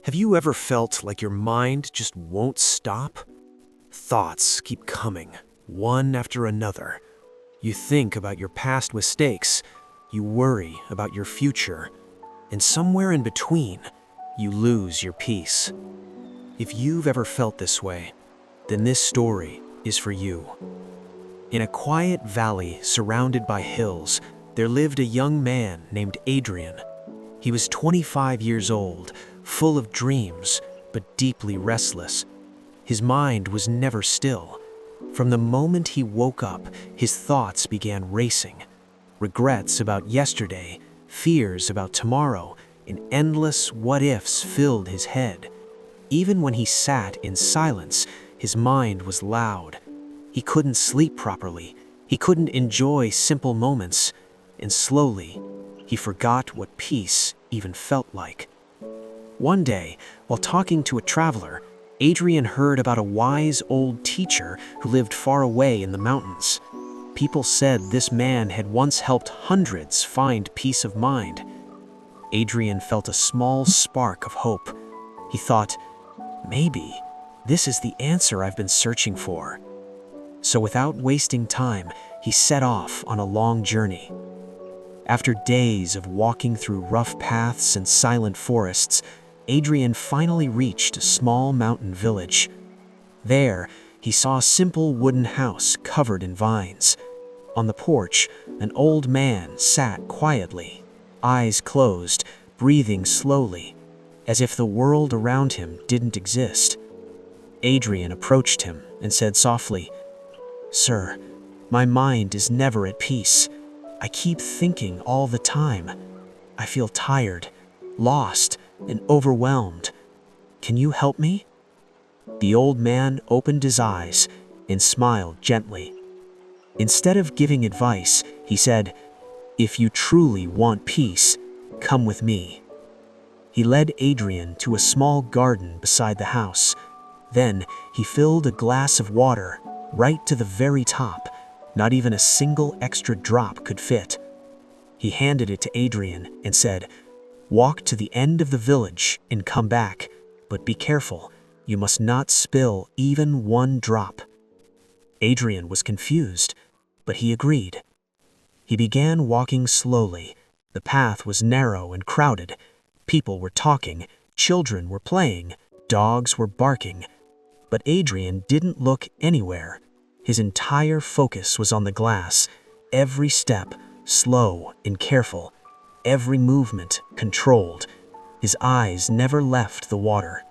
Have you ever felt like your mind just won't stop? Thoughts keep coming, one after another. You think about your past mistakes, you worry about your future, and somewhere in between, you lose your peace. If you've ever felt this way, then this story is for you. In a quiet valley surrounded by hills, there lived a young man named Adrian. He was 25 years old, full of dreams, but deeply restless. His mind was never still. From the moment he woke up, his thoughts began racing. Regrets about yesterday, fears about tomorrow, and endless what-ifs filled his head. Even when he sat in silence, his mind was loud. He couldn't sleep properly. He couldn't enjoy simple moments. And slowly, he forgot what peace even felt like. One day, while talking to a traveler, Adrian heard about a wise old teacher who lived far away in the mountains. People said this man had once helped hundreds find peace of mind. Adrian felt a small spark of hope. He thought, maybe this is the answer I've been searching for. So without wasting time, he set off on a long journey. After days of walking through rough paths and silent forests, Adrian finally reached a small mountain village. There, he saw a simple wooden house covered in vines. On the porch, an old man sat quietly, eyes closed, breathing slowly, as if the world around him didn't exist. Adrian approached him and said softly, "Sir, my mind is never at peace. I keep thinking all the time. I feel tired, lost, and overwhelmed. Can you help me?" The old man opened his eyes and smiled gently. Instead of giving advice, he said, "If you truly want peace, come with me." He led Adrian to a small garden beside the house. Then he filled a glass of water right to the very top. Not even a single extra drop could fit. He handed it to Adrian and said, "Walk to the end of the village and come back, but be careful. You must not spill even one drop." Adrian was confused, but he agreed. He began walking slowly. The path was narrow and crowded. People were talking, children were playing, dogs were barking. But Adrian didn't look anywhere. His entire focus was on the glass, every step slow and careful, every movement controlled. His eyes never left the water.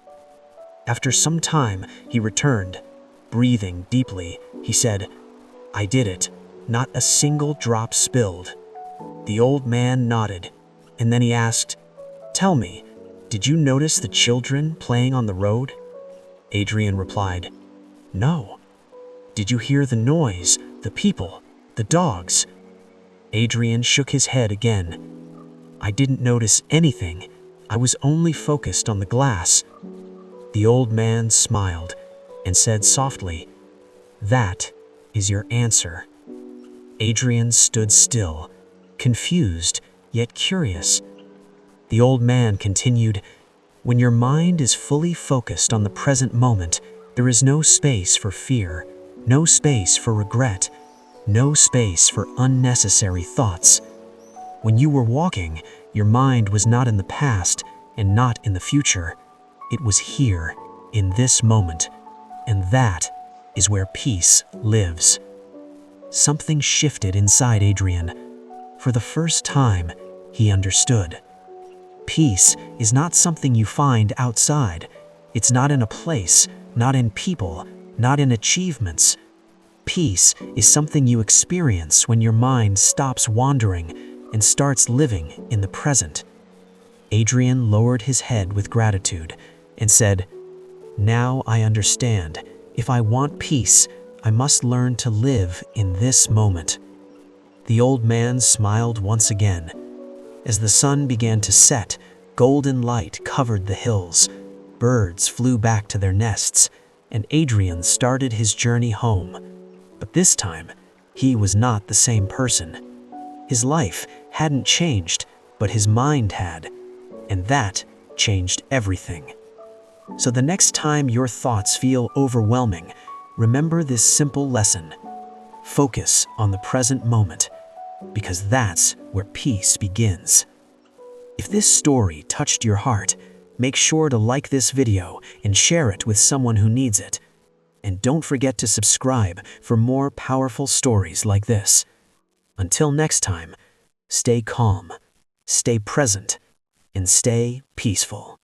After some time, he returned. Breathing deeply, he said, "I did it. Not a single drop spilled." The old man nodded, and then he asked, "Tell me, did you notice the children playing on the road?" Adrian replied, "No." "Did you hear the noise, the people, the dogs?" Adrian shook his head again. "I didn't notice anything. I was only focused on the glass." The old man smiled and said softly, "That is your answer." Adrian stood still, confused yet curious. The old man continued, "When your mind is fully focused on the present moment, there is no space for fear. No space for regret, no space for unnecessary thoughts. When you were walking, your mind was not in the past and not in the future. It was here, in this moment, and that is where peace lives." Something shifted inside Adrian. For the first time, he understood. Peace is not something you find outside. It's not in a place, not in people, not in achievements. Peace is something you experience when your mind stops wandering and starts living in the present. Adrian lowered his head with gratitude and said, "Now I understand. If I want peace, I must learn to live in this moment." The old man smiled once again. As the sun began to set, golden light covered the hills. Birds flew back to their nests, and Adrian started his journey home. But this time, he was not the same person. His life hadn't changed, but his mind had, and that changed everything. So the next time your thoughts feel overwhelming, remember this simple lesson. Focus on the present moment, because that's where peace begins. If this story touched your heart, make sure to like this video and share it with someone who needs it. And don't forget to subscribe for more powerful stories like this. Until next time, stay calm, stay present, and stay peaceful.